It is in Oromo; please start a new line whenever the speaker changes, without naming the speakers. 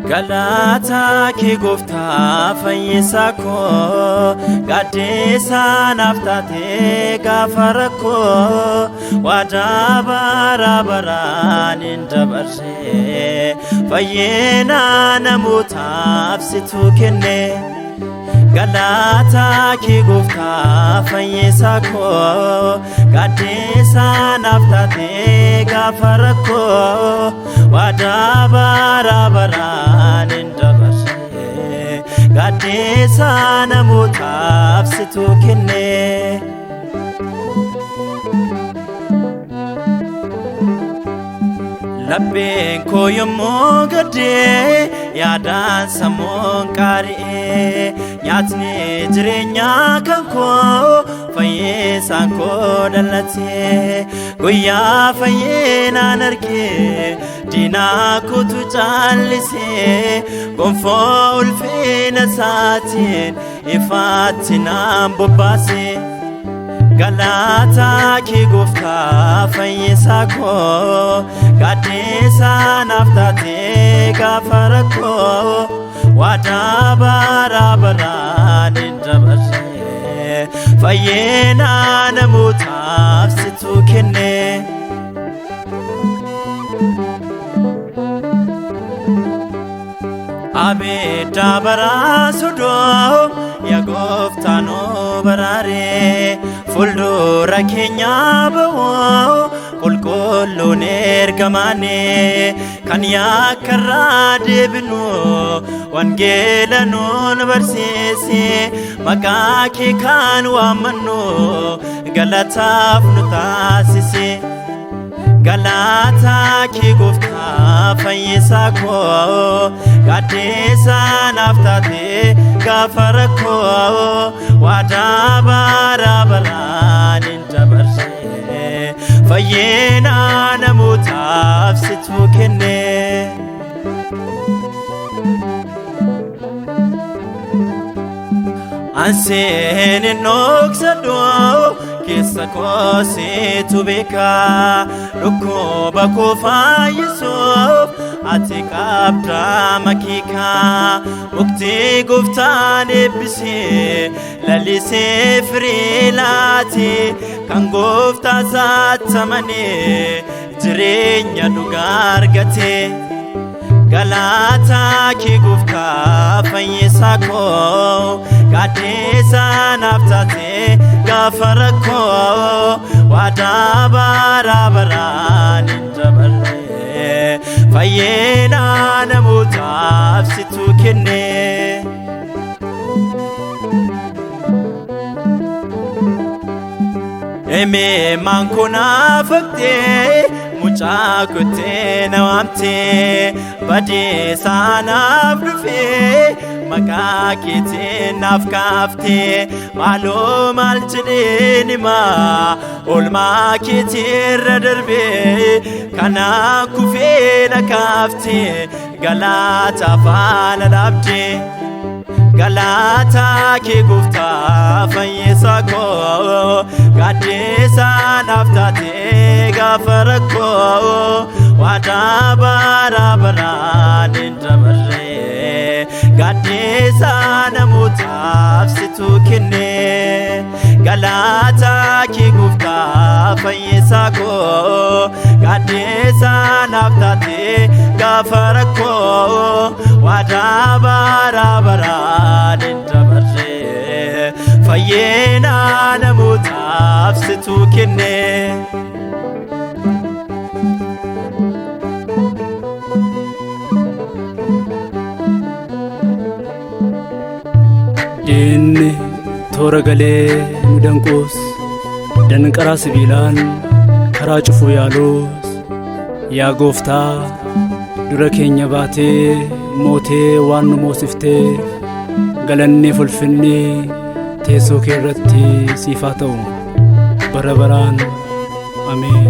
Galata ki gofta fayyisa ko gaddisa naftate gafara ko wada barabaran indabarse fayyena namutaaf situ kenne Galata ki gofta fayyisa ko gaddisa naftate gafara ko wada barabaran indabarse gaddisa namutaaf situ kenne Labben ko yommo gadde yaadan sammon qaari'e nyaatni jireenya kan ko fayyisaan ko dhalate guyyaa fayyinaan arge diinaa kutu caalise gonfoo ulfina isaatiin ifaatti naan bobbaase Galata ki gofta fayyisa ko gaddisa naftate gafara ko wada barabaran indabarse fayyena namutaaf situ kenne Abeda barasudo ya goftano barare fuldura kenya bawo qulqullun ergamane kan yakkarra debinu wangeelanon barsise maqaa kee kan waamannu galataaf nu taasise Galata ki gofta fayyisa ko gaddisa naftate gafara ko wada barabaran indabarse fayyena namutaaf situ kenne Ansen noksado Kesa ko situ beka Rukuba ko fayyisuuf ati qabda makika Mukti goftaan eebbise lalisee firii laate Kan goftaa saatamane jireenya dhugaa argate Galata ki gofta fayyisa ko gaddisa naftate gafara ko wada barabaran indabarse fayyena namutaaf situ kenne Eme mankuna fakte mucaa kutte nawamte badisa naaf dhufe maqaa keetiin naaf kaafte maaloo maal jedheen himaa oolmaa keetirra darbe kanaan kufee na kaafte galata faana dhaabde Galata ki gofta fayyisa ko gaddisa naftate gafara ko wada barabaran indabarse gaddisa namutaaf situ kenne Galata ki gofta fayyisa ko gaddisa naftate gafara ko wada barabaran indabarse fayyena namutaaf situ kenne
Inni toora galee nu danquus danqaraa sibiilaan karaa cufuu yaaluus yaa gooftaa dura keenya baatee mootee waan nu moosifteef galanni ulfinni teessoo kee irratti siif haa ta'u bara baraan ameen